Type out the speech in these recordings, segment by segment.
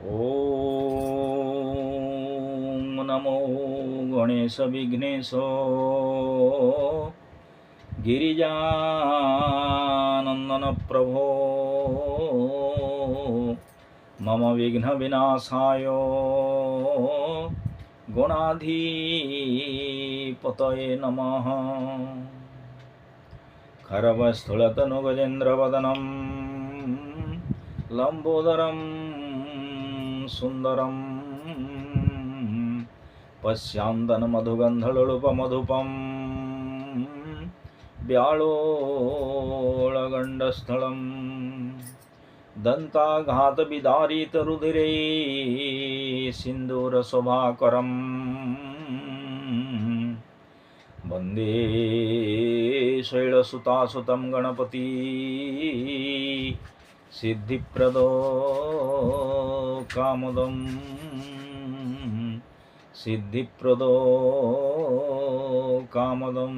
ॐ नमो गणेश विघ्नेश गिरिजानन्दन प्रभो मम विघ्न विनाशाय गुणाधिपतये नमः। खरवस्थूलतनु गजेन्द्रवदनं लंबोदरं सुंदरं पश्यान्दन मधुगंधलुपमधुपम व्यालोळगण्डस्थलं दंताघात विदारित रुधिरे सिन्दूरशोभाकरं वन्दे शैलसुतासुतं गणपति सिद्धिप्रदो कामदं सिद्धिप्रदो कामदं।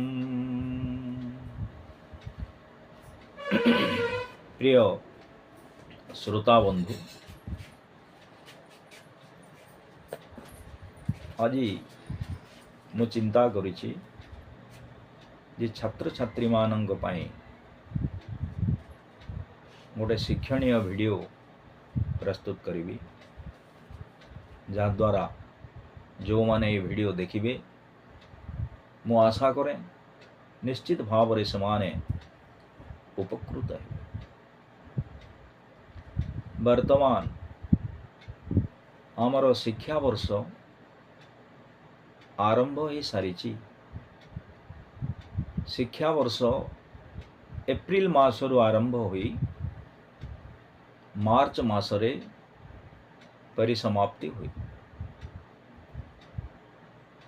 प्रिय श्रोता बंधु, आज मु चिंता करिछि जे छात्र छात्री मानंक पाई गोटे शिक्षणीय वीडियो प्रस्तुत करी, जहाद्वारा जो माने ये वीडियो देखिबे मु आशा करे निश्चित भाव रे समाने उपकृत है। वर्तमान आमर शिक्षा वर्ष आरंभ हो सारी। शिक्षा वर्ष एप्रिल मासरु आरंभ हुई मार्च मासरे परिसमाप्ति हुई।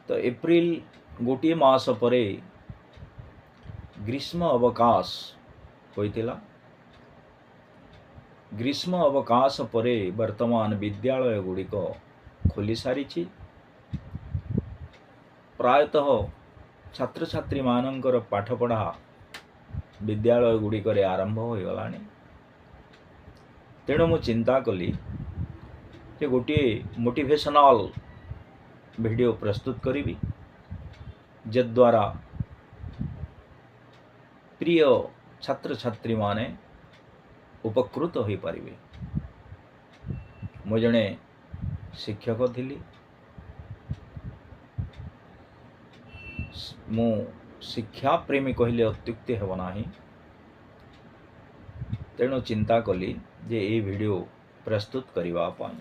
तो एप्रिल गोटे मास परे ग्रीष्म अवकाश होइतिला। ग्रीष्म अवकाश परे वर्तमान विद्यालय गुड़िक खोली सारी। प्रायतः छात्र छात्री मानकर पाठपढ़ा विद्यालय गुड़िक आरंभ हो गलानी। तेणु मु चिंता कली जे गोटे मोटिवेशनल वीडियो प्रस्तुत करी, जद्वारा प्रिय छात्र छात्री माने उपकृत हो पारिबे। मु जणे शिक्षक थिली। मु शिक्षा प्रेमी कहले अत्युक्ति हेब नाही। तेणु चिंता कली जे ये वीडियो प्रस्तुत करबा पाई।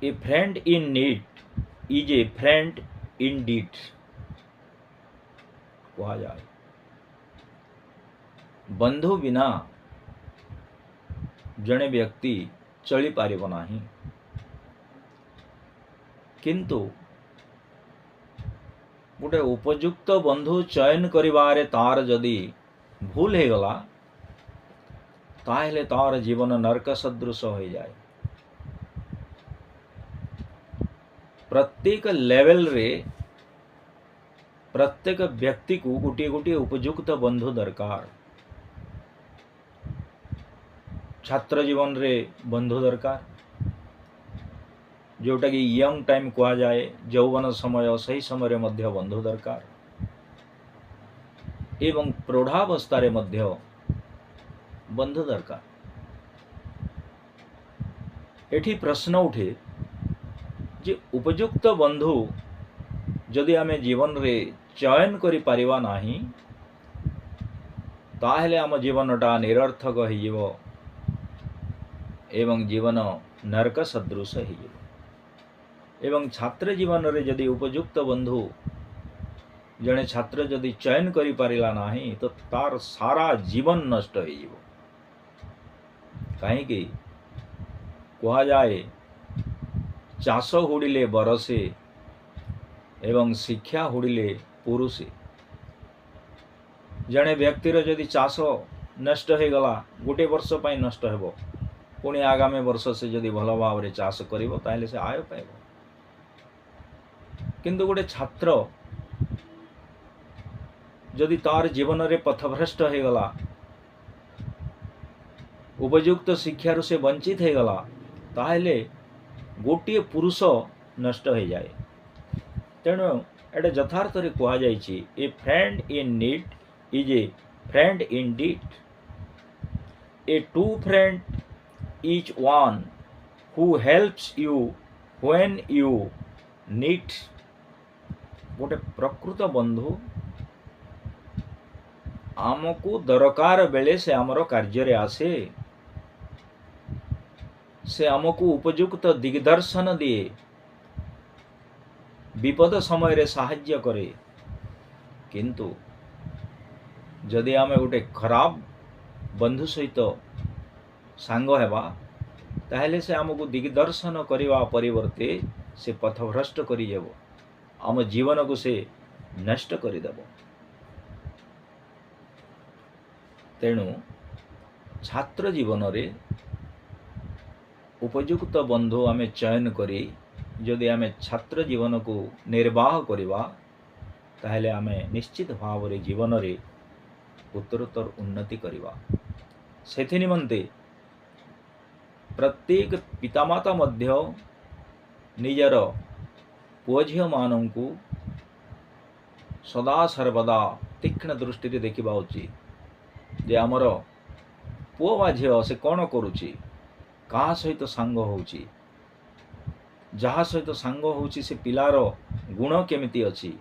A friend in need is a friend in deed कहा जाए। बंधु बिना जड़े व्यक्ति चली पारिब नाही, किंतु गोटे उपयुक्त बंधु चयन करिवारे तार जदि भूल हो गला ताहेले तार जीवन नरक सदृश हो जाए। प्रत्येक लेवल रे प्रत्येक व्यक्ति को गोटे गोटे उपयुक्त बंधु दरकार। छात्र जीवन रे बंधु दरकार, जोटा कि यंग टाइम कहा जाए, यौवन समय, सही समय मध्य बंधु दरकार। एवं प्रौढ़ावस्था मध्य बंधु दरकार। एठी प्रश्न उठे जे उपयुक्त बंधु जदि आमे जीवन रे चयन करि पारिबा नाही ताहेले आम जीवनटा निरर्थक हो जिवो एवं जीवन नरक सदृश हो जिवो। एवं छात्र जीवन रे जदि उपयुक्त बंधु जड़े छात्र जदि चयन करि पारिला नाही तो तार सारा जीवन नष्ट हो जिवो। कहीं कहा जाए चाष हुड़िले बरसे एवं शिक्षा हुड़िले पुरुषे। जड़े व्यक्तिर जदि चाष नष्ट हो गला गोटे वर्ष पाई नष्ट हेबो, पुणी आगामी वर्ष से जदि भल भाव रे चाष करिवो ताहेले से आय पाइबो। किंतु गोटे छात्र जदि तार जीवन रे पथभ्रष्ट हो गला उपयुक्त शिक्षार से वंचित हो गला ताहले गोटे पुरुष नष्ट हो जाए। तेणु एटा यथार्थ कह जाइए a friend in need is a friend in deed. A true friend is one who helps you when you need. गोटे प्रकृत बंधु आमको दरकार बेले से आमर कार्य आसे, से आमको उपयुक्त दिग्दर्शन दिए, विपद समय रे साहाय्य करे। किंतु जदि आमे गोटे खराब बंधु सहित सांग हेबा ताहले से आमको दिग्दर्शन करने परिवर्ते से पथभ्रष्ट करी जाबो, आम जीवन को से नष्ट करदेव। तेणु छात्र जीवन रे उपयुक्त बंधु आमे चयन करी जदि आमे छात्र जीवन को निर्वाह करिबा ताहले आमे निश्चित भाव रे जीवन रे उत्तरोत्तर उन्नति करिबा। सेथि निमंते प्रत्येक पितामाता मध्य निजर पुओ झियो मानंकु सदा सर्वदा तीक्ष्ण दृष्टि रे देखिबा उचित जे आमर पुओ बा झियो से कौन करुछि, का सहित सांग होउछि, जहा सहित सांग होउछि से पिलार गुण केमिति अछि।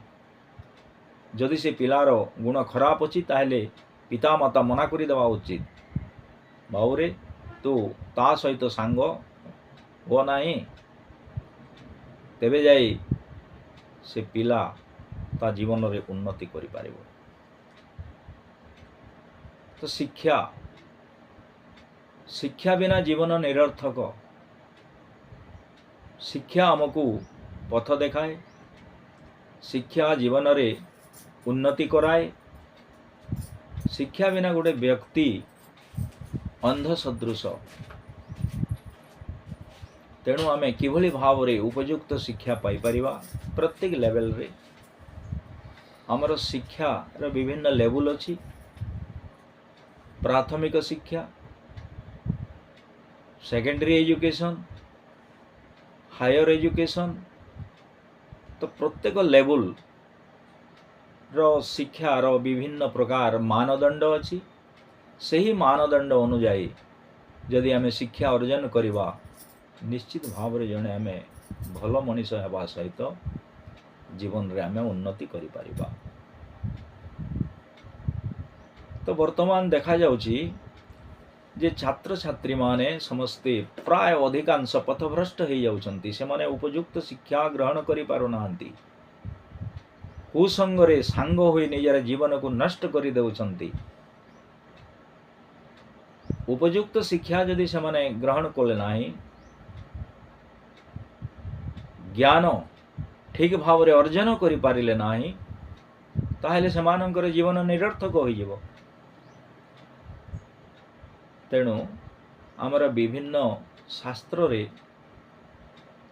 जदि से पिलार गुण खराब अछि ताहले पिता माता मना करि देवा उचित, बाउरे तू ता सहित सांग हो नाही, तेबे जाई से पिला ता जीवन रे उन्नति करि पारिबो। तो शिक्षा बिना जीवन निरर्थक। शिक्षा आमको पथ देखाए, शिक्षा जीवन रे उन्नति कराए। शिक्षा बिना गोटे व्यक्ति अंध सदृश। तेणु आमे किभली भाव रे उपयुक्त शिक्षा पाई परिबा प्रत्येक लेवल रे। हमर शिक्षा रे विभिन्न लेवल अछि। प्राथमिक शिक्षा, सेकेंडरी एजुकेशन, हायर एजुकेशन। तो प्रत्येक लेवल रो शिक्षा रो विभिन्न प्रकार मानदंड अछि। सही मानदंड अनुଯାयी जदि आमे शिक्षा अर्जन करिबा निश्चित भाव रे जने आमे भल मनीष हेबा सहित जीवन रे आमे उन्नति करि परिबा। तो वर्तमान देखा जाउछि जे छात्र छात्री माने समस्ते प्राय अधिकांश पथभ्रष्ट हो जाउछन्ति। से माने उपयुक्त शिक्षा ग्रहण करि पारु नाहंती, कुसंग रे सांग होई निजर जीवन को नष्ट करि देउछन्ति। उपयुक्त शिक्षा जदि से माने ग्रहण कले नाही, ज्ञान ठीक भाव रे अर्जन करि पारिले नाही, ताहेले सेमानकर जीवन निरर्थक होई जिवो। तेणु आमर विभिन्न शास्त्र रे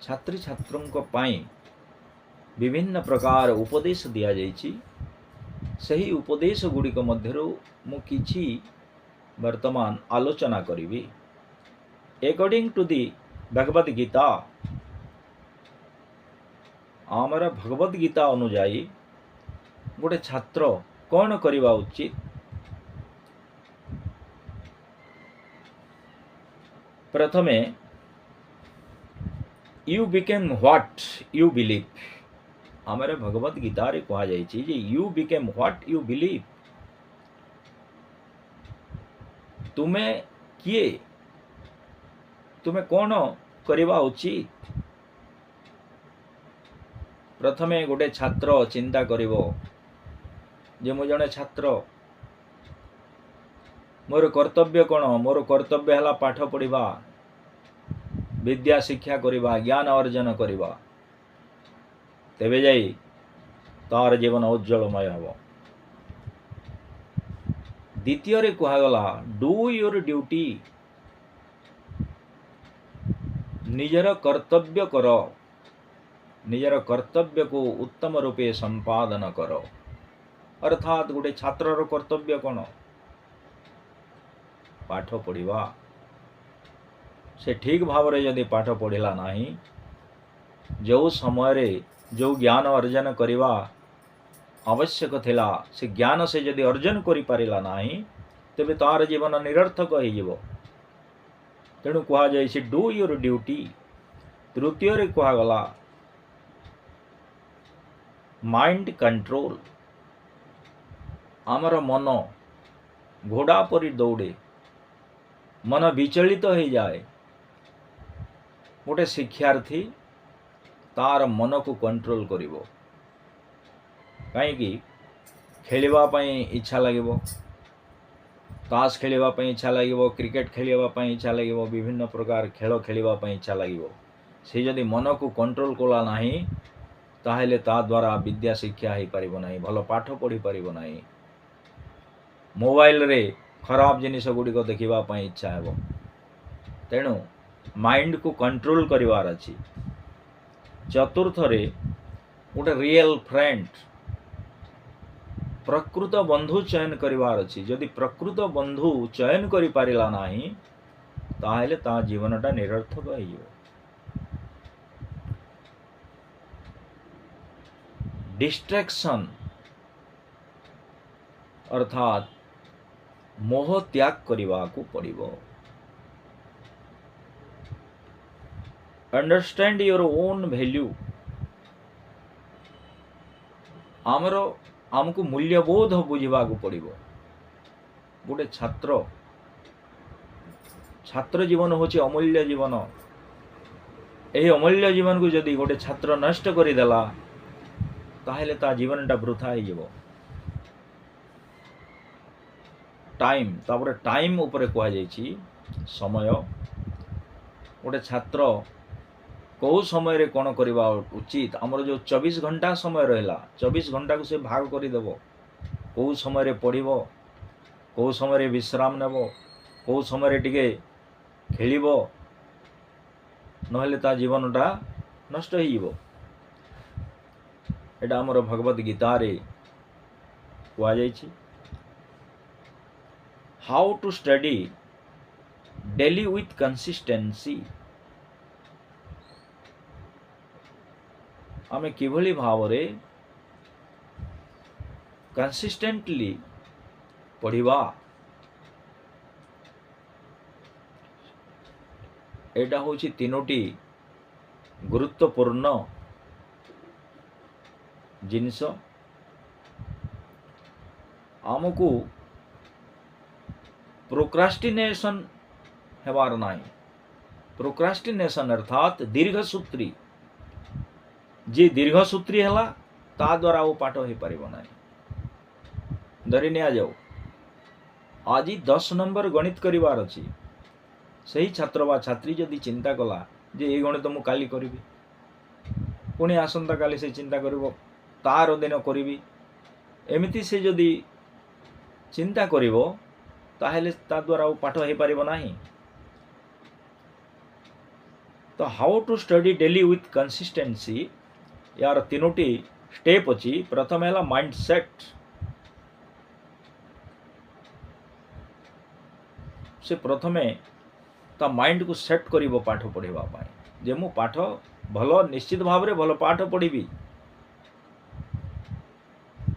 छात्री छात्रों पाई विभिन्न प्रकार उपदेश दिया जाइछि। सही उपदेश गुड़िक मध्यरु मु किछि वर्तमान आलोचना करिवि। According to the Bhagavad Gita, आमर भगवद गीता अनुଯାयी गोटे छात्र कौन करिवा उचित। प्रथमे you became what you believe. आमर भगवद गीता रे कहा जाइछि जे you became what you believe. तुमे किए, तुमे कौन करिवा उचित। प्रथमे गोटे छात्र चिंता करिवो जे मु जने छात्र, मोर कर्तव्य कौन। मोर कर्तव्य हला पाठ पढ़िबा, विद्या शिक्षा करिबा, ज्ञान अर्जन करिबा, तेबे जाई तार जीवन उज्जवलमय हबो। द्वितीय रे कहा गला डू योर ड्यूटी। निजर कर्तव्य करो, निजर कर्तव्य को उत्तम रूपे संपादन करो। अर्थात गोटे छात्र रो कर्तव्य कौन, पाठ पढ़िबा, से ठीक भाव रे यदि पाठ पढ़िला नाही, जो समय रे जो ज्ञान अर्जन करवा आवश्यक थिला से ज्ञान से यदि अर्जन करि पारिला नाही, तेबे तार जीवन निरर्थक हो जिवो। तेणु कहा जाय डू योर ड्यूटी। तृतीय रे कहा गला माइंड कंट्रोल। आमर मन घोड़ा परि दौड़े, मन विचलित हो जाए। गोटे शिक्षार्थी तार मन को कंट्रोल करिवो, कहीं खेलिबा पई इच्छा लागिवो, ताश खेलिबा पई इच्छा लागिवो, क्रिकेट खेलिबा पई इच्छा लागिवो, विभिन्न प्रकार खेल खेलिबा पई इच्छा लागिवो। से जदि मन को कंट्रोल कला नाही, ताहेले ता द्वारा विद्या शिक्षा हो पारिबो नाही, भल पाठ पढ़ी पारिबो नाही। मोबाइल रे खराब जिनिस गुड़िक देखिबा पई इच्छा हेबो। तेणु माइंड को कंट्रोल करिवार अछि। चतुर्थ रे गोटे रियल फ्रेंड, प्रकृत बंधु चयन करिवार अछि। यदि प्रकृत बंधु चयन करि पारिला नाही, ताहेले ता जीवनटा निरर्थक होइयो। डिस्ट्रैक्शन अर्थात मोह त्याग करिवा को पड़िबो। Understand your own value. आमको मूल्यबोध बुझा को पड़िबो। गोटे छात्र जीवन होची अमूल्य जीवन। यही अमूल्य जीवन को जदि गोटे छात्र नष्ट करिदेला, ताहेले ता जीवनटा वृथा हो जिवो। टाइम, तापर टाइम उपरे कहा जायछि समय। गोटे छात्र कौ समय रे कौन करवा उचित, आमर जो 24 घंटा समय रहला, 24 घंटा को से भाग कर देव। कौ समय रे पढ़िबो, कौ समय रे विश्राम नेबो, कौ समय रे टिके खेलिबो, नहेले ता जीवनटा नष्ट हो जिवो। एटा आमर भगवत गीता रे कहा जायछि। How to study daily with consistency. आमे किभली भाव रे कंसिस्टेंटली पढ़िबा, एटा होछि तीनोटी गुरुत्वपूर्ण जिनिस। आमको प्रोक्रास्टिनेशन हेबार नाही। प्रोक्रास्टिनेशन अर्थात दीर्घसूत्री। जे दीर्घसूत्री हैला ता द्वारा वो पाठ हो पारिबो नाही। धरि निया जाओ, आज 10 नंबर गणित करिवार अछि। सही छात्र बा छात्री जदि चिंता कला जे ए गणित मु काली करिवि, पुणी आसंता काली से चिंता करिवो तार दिन करिवि, एमिति से जदि चिंता करिवो ताहेले ता द्वारा वो पाठ हो पारिबो नाही। तो how to study daily with consistency, यार तीनोटी स्टेप अछि। प्रथम है माइंड सेट। से प्रथमे ता माइंड को सेट करिवो पाठ पढ़िबा पाए, जे मु पाठ भलो निश्चित भाव रे भलो पाठ पढ़िबी।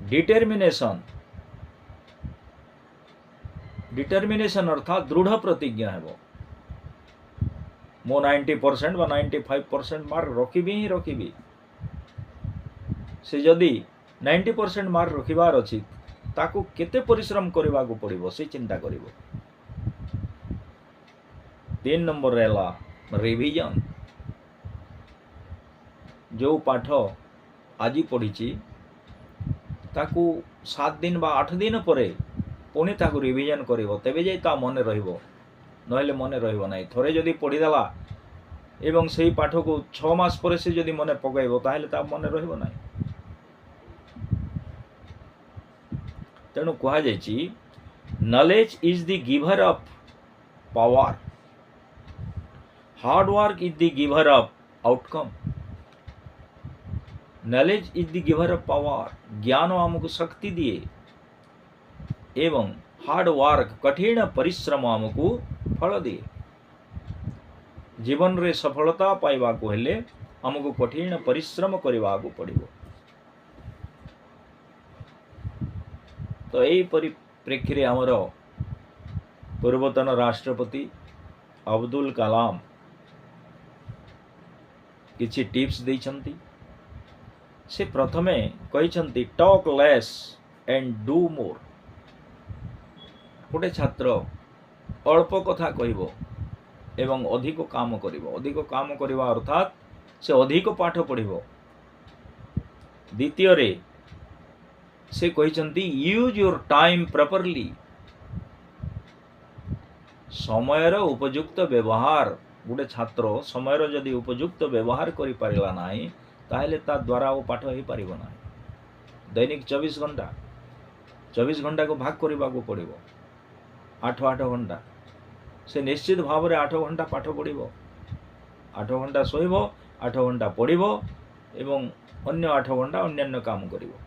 डिटरमिनेशन, डिटरमिनेशन अर्थात दृढ़ प्रतिज्ञा हेबो। मो 90% बा 95% मार्क रखिबी ही रखिबी। से जदि 90% मार्क रखिबार अछि, ताकू केते परिश्रम करबा को पड़िबो से चिंता करिवो। 3 नंबर रहला रिवीजन। जो पाठ आज पढ़ी ताकू 7 दिन बा 8 दिन परे पुणी ताकू रिवीजन करिवो, तेबे जाई ता मने रहिबो, नहेले मने रहिबो नाही। थरे जदि पढ़ीदेला एवं सही पाठ को 6 मास परे से जदि मने पकाइबो, ताहेले ता मने रहिबो नाही। तेणु कहा जायछि knowledge is the giver of power, hard work is the giver of outcome. Knowledge is the giver of power, ज्ञान आमको शक्ति दिए, एवं हार्ड वर्क कठिन परिश्रम आमको फल दिए। जीवन रे सफलता पाइबा को हेले हमको कठिन परिश्रम करने को पड़िबो। तो यही परिप्रेक्षी रे हमर पूर्वतन राष्ट्रपति अब्दुल कलाम किछि टिप्स दैछन्ति। से प्रथमे कहिछन्ति talk less and do more. गोटे छात्र अल्प कथा कहबो एवं अधिक काम करिवो। अधिक काम करिवा अर्थात से अधिक पाठ पढ़िवो। द्वितीय रे से कहिछन्ति यूज योर टाइम प्रॉपरली। समयर उपयुक्त व्यवहार। गोटे छात्र समयर जदि उपयुक्त व्यवहार करि पारिला नाही ताहेले ता द्वारा वो पाठ हो पारिबो नाही। दैनिक 24 घंटा को भाग करने को पड़िबो। 8 घंटा से निश्चित भाव में 8 घंटा पाठ पढ़िबो। 8 घंटा सोइबो, 8 घंटा पढ़िबो एवं अन्य 8 घंटा अन्यान्य काम करिबो।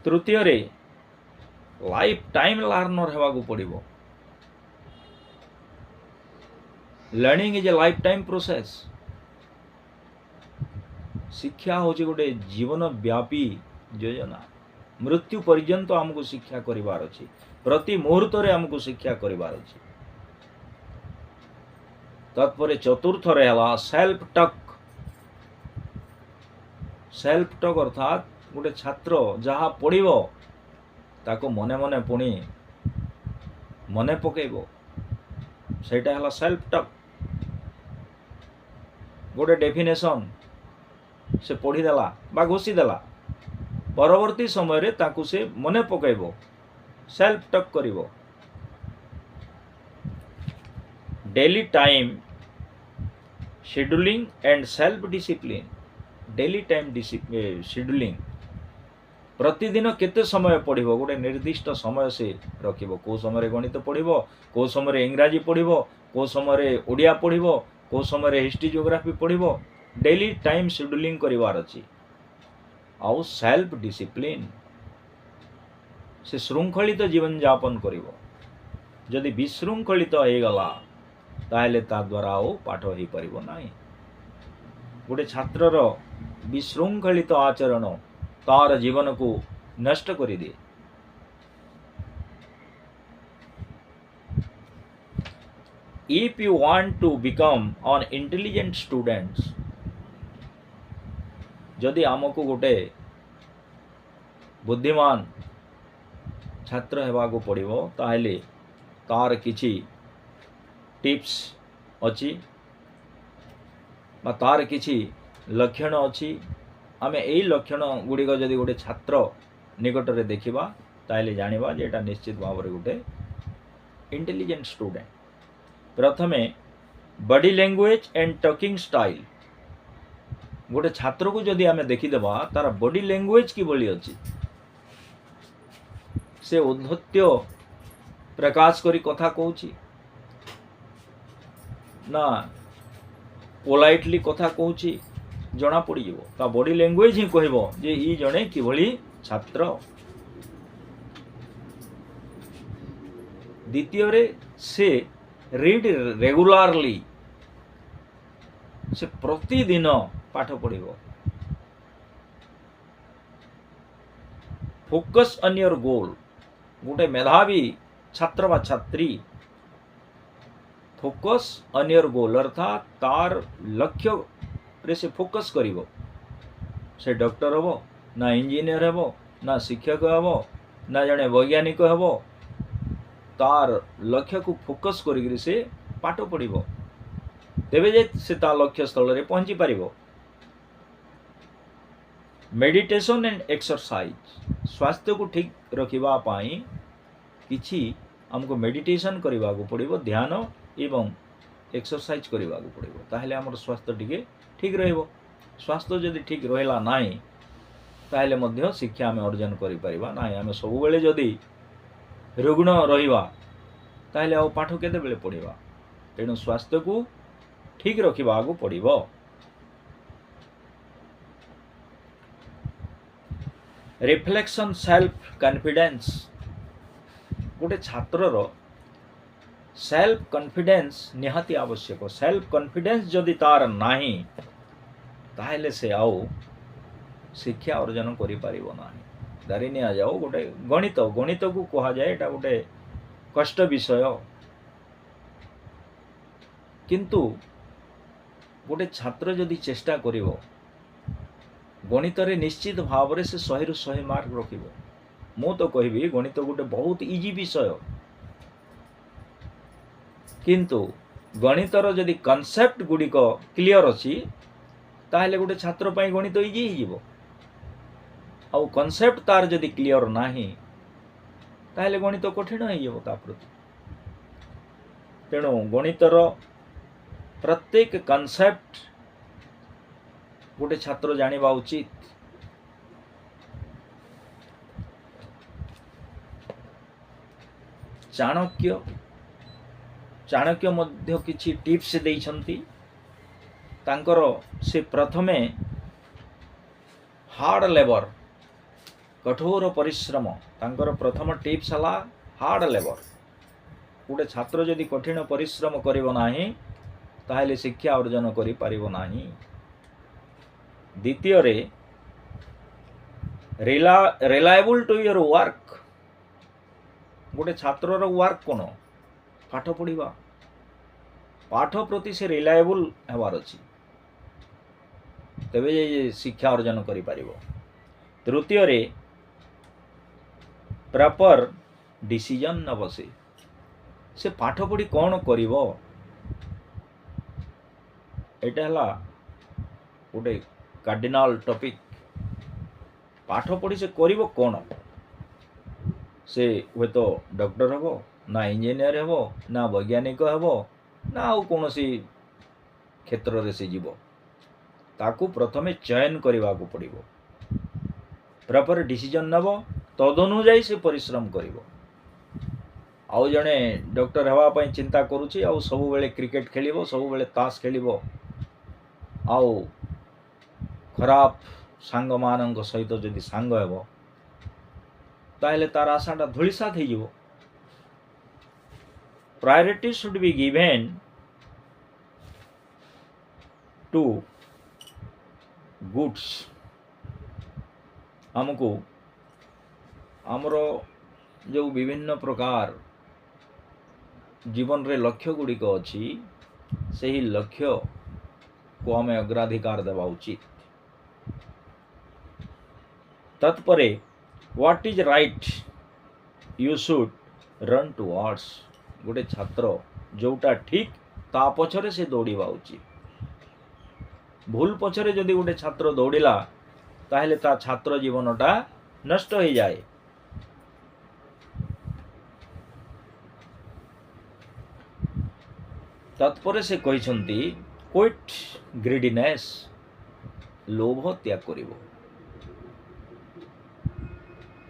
तृतीय रे लाइफ टाइम लर्नर हेबा को पड़िबो। Learning is a life time process. शिक्षा होची गोटे जीवन व्यापी योजना। मृत्यु पर्यंत हमको शिक्षा करिवार अछि। प्रति मुहूर्त रे हमको शिक्षा करिवार अछि। तत्पर चतुर्थ रे हला सेल्फ टक। सेल्फ टक अर्थात गोटे छात्र जहाँ पढ़िबो ताको मने मने पुणी मने पकेइबो, सेटा हला सेल्फ टक। गोटे डेफिनेशन से पढ़ी देला बा घोषी देला, परवर्ती समय रे ताकू से मने पकेइबो, सेल्फ टक करिवो। Daily time scheduling and self discipline. Daily time scheduling प्रतिदिन केते समय पढ़िबो गोटे निर्दिष्ट समय से रखिबो। को समय गणित पढ़िबो, को समय इंग्राजी पढ़िबो, को समय ओडिया पढ़िबो, को समय हिस्ट्री ज्योग्राफी पढ़िबो। डेली टाइम शेड्यूलिंग करिवार अछि। आउ सेल्फ डिसिप्लिन से श्रृंखलित जीवन यापन करिवो। जदि विशृंखलित हो गला ताहेले ता द्वारा ओ पाठ हो परिबो नाही। गोटे छात्रर विशृंखलित आचरण तार जीवन को नष्ट करि दे। If you want to become an intelligent students, जदि आमको गोटे बुद्धिमान छात्र हेबा को पड़िबो ताहेले तार किछि टिप्स अछि बा तार किछि लक्षण अछि। आमे एई लक्षण गुड़िक जदि गोटे छात्र निकट रे देखिबा ताहेले जानिबा जे एटा निश्चित भाव रे गोटे इंटेलिजेंट स्टूडेंट। प्रथमे body language and talking style. गोटे छात्र को जदि आमे देखिदेबा तार बॉडी लैंग्वेज कि बोली अछि, से औद्धत्य प्रकाश करी कथा कहूची ना पोलाइटली कथा कहूची जना पड़ी जीवो। ता बॉडी लैंग्वेज ही कहबो जे ई जणे किभली छात्र। द्वितीय रे से रीड रेगुलारली। से प्रतिदिन पाठ पढ़िबो। Focus on your goal. गोटे मेधावी छात्र बा छात्री फोकस ऑन योर गोल अर्थात तार लक्ष्य रे से फोकस करिवो। से डॉक्टर हबो ना इंजीनियर हबो ना शिक्षक हबो ना जने वैज्ञानिक हबो। तार लक्ष्य को फोकस करी से पाठ पढ़िबो, तेबे जे से ता लक्ष्य स्थल रे पहुंची पारिबो। Meditation and exercise. स्वास्थ्य को ठीक रखिबा पाई किछि हमको मेडिटेशन करिबा को पड़िबो, ध्यान एवं एक्सरसाइज करिबा को पड़िबो। ताहेले हमर स्वास्थ्य टिके ठीक रहइबो। स्वास्थ्य जदि ठीक रहिला नाही ताहेले मध्य शिक्षा में अर्जन करि परिबा नाही। आमे सब बेले जदि रुग्ण रहिबा ताहेले आ पाठ केते बेले पढ़िबा। तेणु स्वास्थ्य को ठीक रखिबा को पड़िबो। Reflection self confidence. गोटे छात्रर सेल्फ कॉन्फिडेंस निहाती आवश्यक। सेल्फ कॉन्फिडेंस जदि तार नाही ताहले से आउ शिक्षा अर्जन करि परिबो नाही। धरि निया जाओ गोटे गणित, गणित को कहा जाए एटा गोटे कष्ट विषय, किंतु गोटे छात्र जदि चेष्टा करिवो गणित रे निश्चित भाव रे से 100 रु 100 मार्क रखिबो। मु तो कहबी गणित गोटे बहुत इजी विषय, किंतु गणितर जदि कॉन्सेप्ट गुड़िक क्लियर अच्छी ताहले गोटे छात्र पाई गणित इजी हो। आउ कॉन्सेप्ट तार जदि क्लियर नाही ताहले गणित कठिन हो ता प्रति। तेणु गणितर प्रत्येक कॉन्सेप्ट गोटे छात्र जानिबा उचित। चाणक्य मध्य किछि टिप्स देइछंती। तांकर से प्रथमे हार्ड लेबर, कठोर परिश्रम, तांकर प्रथम टिप्स हला हार्ड लेबर। गोटे छात्र जदि कठिन परिश्रम करिवो नाही ताहले शिक्षा अर्जन करि पारिबो नाही। द्वितीय रे रिलायबल टू योर वर्क। गोटे छात्रर वर्क कोन पाठ पढ़ा, पाठ प्रति से रिलायबल हेबार अछि, तेबे जे शिक्षा अर्जन करि पारिबो। तृतीय रे प्रॉपर डिसीजन न बसे, से पाठ पढ़ी कौन करिवो एटा हला गोटे कार्डिनाल टॉपिक। पाठ पढ़ी से करिवो कौन, से हुए तो डॉक्टर हेबो ना इंजीनियर हेबो ना वैज्ञानिक हेबो ना आउ कौन सी क्षेत्र रे से जीवो, ताकू प्रथमे चयन करने को पड़ो। प्रॉपर डिसीजन नब, तदनुजाई से परिश्रम करिवो। आउ जड़े डॉक्टर हेवाई चिंता करुच्ची, आउ सब बेले क्रिकेट खेलिबो, सब बेले ताश खेलिबो, आउ खराब सांग मानक सहित जदि सांग हेबो ताहले तार आशाटा धूलिसात हो जिवो। Priority should be given to goods. हमको आमर जो विभिन्न प्रकार जीवन रे लक्ष्य गुड़िक अच्छी से ही लक्ष्य को आम अग्राधिकार देवा उचित। तत्परे what is right you should run towards. गोटे छात्र जोटा ठीक ता पछरे से दौड़वा उचित। भूल पछरे जदि गोटे छात्र दौड़िला ताहले ता छात्र जीवनटा नष्ट हो जाए। तत्परे से कहिसंती क्विट ग्रीडीनेस, लोभ त्याग करिवो।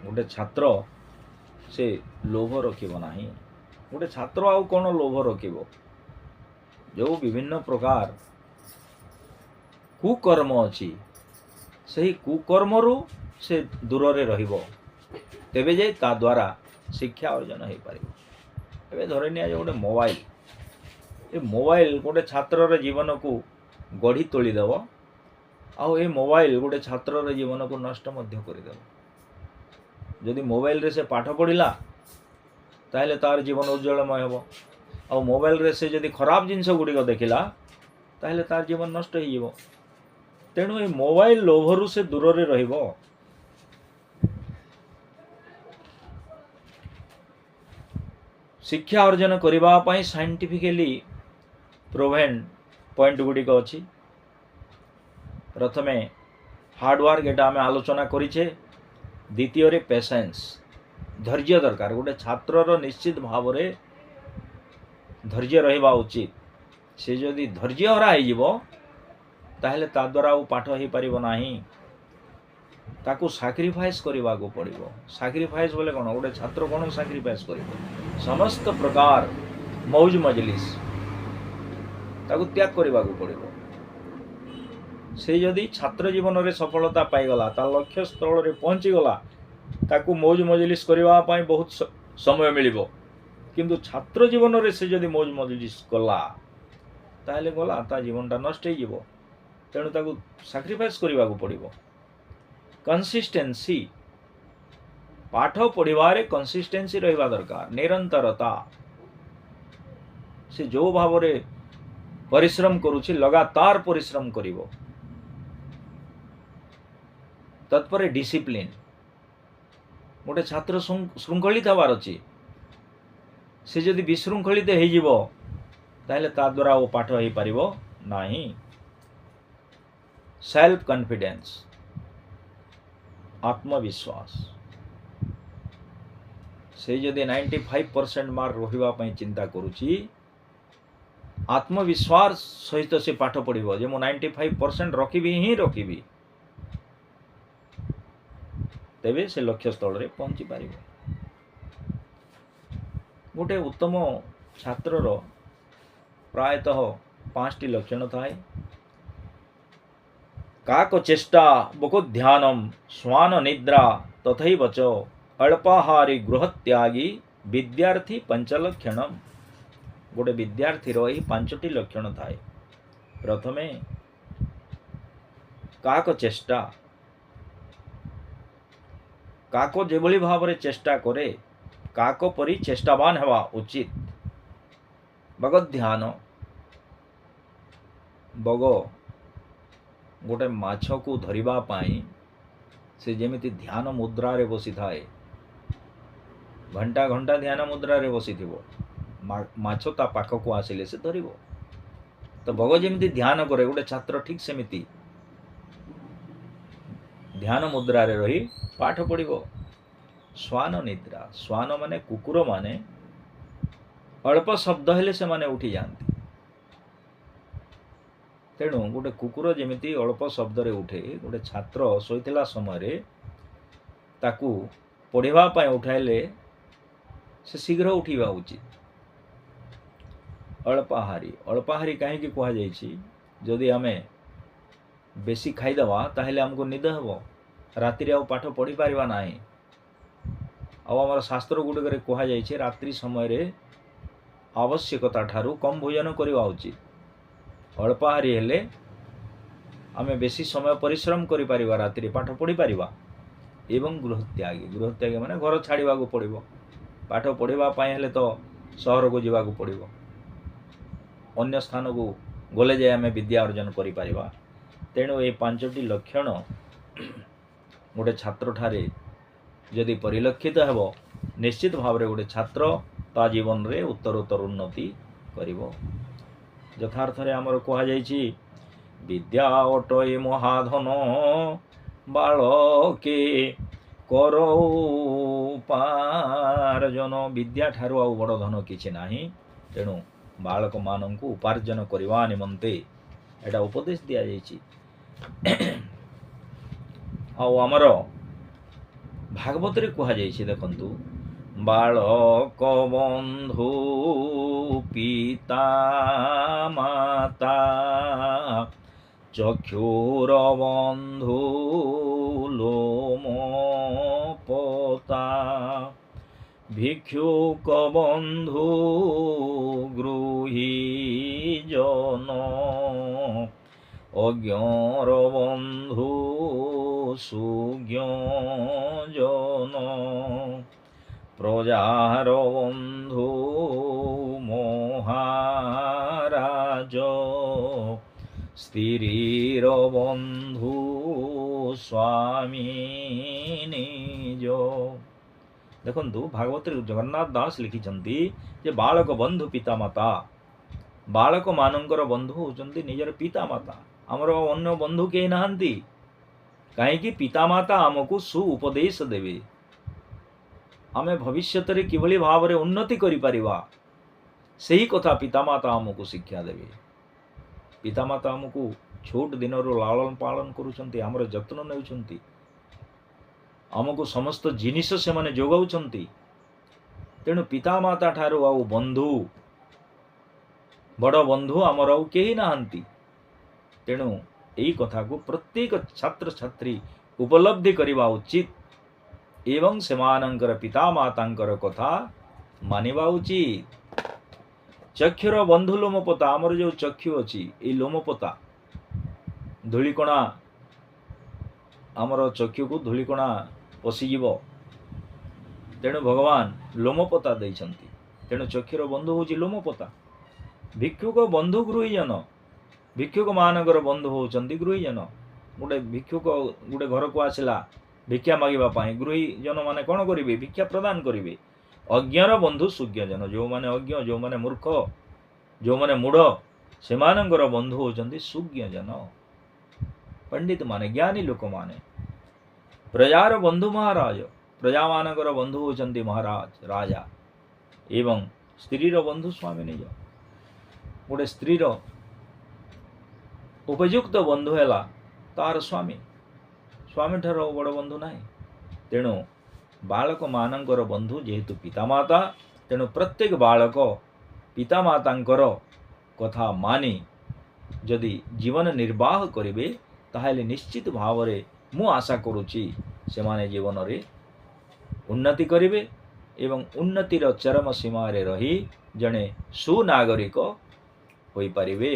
गोटे छात्र से लोभ रखिब नाही। गोटे छात्र आउ कौन लोभ रखिब, जो विभिन्न प्रकार कुकर्म अच्छी से कुकर्मरु से दूर रे रहिबो, तेबे जे ता द्वारा शिक्षा अर्जन हो पारिबो। एबे धरि निया गोटे मोबाइल, ये मोबाइल गोटे छात्र जीवन को गढ़ी तोली देव, आउ ए मोबाइल गोटे छात्र जीवन को नष्ट मध्य करदेव। जदि मोबाइल रे से पाठ पढ़िला ताहले तार जीवन उज्जवलमय हेबो, आउ मोबाइल रे से जदि खराब जिनस गुड़िक देखिला ताहले तार जीवन नष्ट हो जिवो। तेणु ए मोबाइल लोभरु से दूर रे रहिबो। शिक्षा अर्जन करिबा पई साइंटिफिकली प्रूवेन पॉइंट गुड़िक अच्छी। प्रथमे हार्डवर्क, एटा आम आलोचना करिछे। द्वितीय रे पेशेंस, धैर्य दरकार। गोटे छात्रर निश्चित भाव रे धैर्य रहिबा उचित। से जदि धैर्य हरा हो जिवो ताहले ता द्वारा वो पाठ हो पारिबो नाही। ताकू सैक्रिफाइस करने को पड़ो। सैक्रिफाइस बोले कौन, गोटे छात्र कौन सैक्रिफाइस करिवो, समस्त प्रकार मौज मजलिस ताकू त्याग करने को पड़ो। से जदि छात्र जीवन रे सफलता पाईगला, ता लक्ष्य स्थल रे पहुँची गला, ताकू मौज मजलिस करने बहुत समय मिलिबो। किंतु छात्र जीवन रे से जदि मौज मजलिस कला ताहले गला ता जीवनटा नष्ट हो जीवो। तेणु ताकू सैक्रिफाइस करने को पड़ो। कंसिस्टेंसी पाठ पढ़ारे कंसिस्टेंसी रहा दरकार, निरंतरता। से जो भाव रे परिश्रम करुछि लगातार परिश्रम करिवो। तत्पर डिसिप्लिन। गोटे छात्र श्रृंखलित हबार अच्छी, से जदि विशृंखलित हो ताहले ता द्वारा वो पाठ हो पारिबो नाही। सेल्फ कॉन्फिडेंस, आत्मविश्वास। से जदि 95% मार्क रहिबा पई चिंता करुछि, आत्मविश्वास सहित से पाठ पढ़िबो जे मो 95% रखिबी ही रखिबी, तेबे से लक्ष्य स्थल रे पहुंची पारिबो। गोटे उत्तम छात्रर प्रायतः 5टी लक्षण थाए। काक चेष्टा बको ध्यानम स्वान निद्रा तथैव च अल्पाहारी गृहत्यागी विद्यार्थी पंचलक्षणम। गोटे विद्यार्थी रही 5टी लक्षण थाए। प्रथमे काक चेष्टा, काक जेभली भाव रे चेष्टा करे काक परी चेष्टावान हेबा उचित। बग ध्यान, बग गोटे माछ को धरिबा पाई से जेमिति ध्यान मुद्रा रे बसी थाए, घंटा घंटा ध्यान मुद्रा रे बसी थिबो, माछ ता पाख को आसिले से धरिबो। तो बग जेमिति ध्यान करे गोटे छात्र ठीक सेमिति ध्यान मुद्रा रे रही पाठ पढ़िबो। स्वान निद्रा, स्वान माने कुकुर माने अल्प शब्द हेले से माने उठी जाती। तेणु गोटे कुकुर जेमिति अल्प शब्द रे उठे, गोटे छात्र शोइथिला समय रे ताकू पढ़िबा पाए उठाइले से शीघ्र उठिबा उचित। अल्पाहारी, अल्पाहारी कहीं कह जाइछि, जदि आमे बेसी खाइदवा ताहले हमको निद हेबो, राति रे पाठ पढ़ी पारिबा नाही। आम शास्त्र गुड़िक कह जाइए रात्रि समय रे आवश्यकता ठारू कम भोजन करवा उचित। अल्पाहारी हेले आमे बेसी समय परिश्रम करि परिबा, रात्रि रे पाठ पढ़ी पारिबा। एवं गृहत्यागी, गृहत्यागी माने घर छाड़वा को पड़ो। पाठ पढ़ा हेले तो सहर को जावाक पड़ो, अन्य स्थान को गले जाए आमे विद्या अर्जन करि परिबा। तेणु ये 5टी लक्षण गोटे छात्र ठारे जदि परिलक्षित हेबो, निश्चित भाव रे गोटे छात्र ता जीवन रे उत्तरोत्तर उन्नति करिवो। यथार्थ रे हमर कहा जाइछि, विद्या अटय महाधन बालके करो उपार्जन। विद्या ठारू आउ बड़ धन किछि नाही। तेणु बालक मानंकु उपार्जन करिवा निमंते एटा उपदेश दिया जाइछि। आउ हमर भागवत रे कहा जाइछि, देखंतु, बालक बंधु पिता माता चक्षुर बंधु लोम पोता भिक्षुक बंधु गृही जन अज्ञर बंधु सुज्ञ जन प्रजार बंधु महाराज स्त्रीर बंधु स्वामी निज। देखंतु भागवत जगन्नाथ दास लिखिछंती जे बालक बंधु पिता माता, बालक मानंकर बंधु होचंती निजर पिता माता। आमर अन्य बंधु केही नाहंती, कहीं पितामाता आमको सु उपदेश देवे, आमे भविष्य रे किभली भाव रे उन्नति करि परिबा सही कथा पितामाता आमको शिक्षा देवे। पितामाता आमको छोट दिन लालन पालन करुछंती, आमर जत्न नेउछंती, आमको समस्त जिनिस से माने जोगाउछंती। तेणु पितामाता ठारू आउ बंधु बड़ बंधु आमर आउ केही नाहंती। तेणु यही कथा को प्रत्येक छात्र छात्री उपलब्धि करवा उचित एवं सेमानंकर पिता मातांकर कथा ମାନିବା ଉଚିତ। ଚକ୍ଷୁର ବନ୍ଧୁ ଲୋମପତା, ଆମର ଯେଉଁ ଚକ୍ଷୁ ଅଛି ଏଇ ଲୋମପତା, ଧୂଳିକଣା ଆମର ଚକ୍ଷୁକୁ ଧୂଳିକଣା ପଶିଯିବ, ତେଣୁ ଭଗବାନ ଲୋମପତା ଦେଇଛନ୍ତି। ତେଣୁ ଚକ୍ଷୁର ବନ୍ଧୁ ହେଉଛି ଲୋମପତା। ଭିକ୍ଷୁକ ବନ୍ଧୁ ଗୃହୀଜନ, ଭିକ୍ଷୁକମାନଙ୍କର ବନ୍ଧୁ ହେଉଛନ୍ତି ଗୃହୀଜନ। ଗୋଟେ ଭିକ୍ଷୁକ ଗୋଟେ ଘରକୁ ଆସିଲା ଭିକ୍ଷା ମାଗିବା ପାଇଁ, ଗୃହୀଜନ ମାନେ କ'ଣ କରିବେ? ଭିକ୍ଷା ପ୍ରଦାନ କରିବେ। ଅଜ୍ଞର ବନ୍ଧୁ ସୁଜ୍ଞଜନ, ଯେଉଁମାନେ ଅଜ୍ଞ, ଯେଉଁମାନେ ମୂର୍ଖ, ଯେଉଁମାନେ ମୂଢ଼, ସେମାନଙ୍କର ବନ୍ଧୁ ହେଉଛନ୍ତି ସୁଜ୍ଞଜନ, ପଣ୍ଡିତମାନେ, ଜ୍ଞାନୀ ଲୋକମାନେ। ପ୍ରଜାର ବନ୍ଧୁ ମହାରାଜ, ପ୍ରଜାମାନଙ୍କର ବନ୍ଧୁ ହେଉଛନ୍ତି ମହାରାଜ, ରାଜା। ଏବଂ ସ୍ତ୍ରୀର ବନ୍ଧୁ ସ୍ୱାମୀ ନିଜ। ଗୋଟେ ସ୍ତ୍ରୀର ଉପଯୁକ୍ତ ବନ୍ଧୁ ହେଲା ତାର ସ୍ୱାମୀ। ସ୍ୱାମୀଠାରୁ ବଡ଼ ବନ୍ଧୁ ନାହିଁ। ତେଣୁ ବାଳକମାନଙ୍କର ବନ୍ଧୁ ଯେହେତୁ ପିତାମାତା, ତେଣୁ ପ୍ରତ୍ୟେକ ବାଳକ ପିତାମାତାଙ୍କର କଥା ମାନି ଯଦି ଜୀବନ ନିର୍ବାହ କରିବେ, ତାହେଲେ ନିଶ୍ଚିତ ଭାବରେ ମୁଁ ଆଶା କରୁଛି ସେମାନେ ଜୀବନରେ ଉନ୍ନତି କରିବେ ଏବଂ ଉନ୍ନତିର ଚରମ ସୀମାରେ ରହି ଜଣେ ସୁନାଗରିକ ହୋଇପାରିବେ।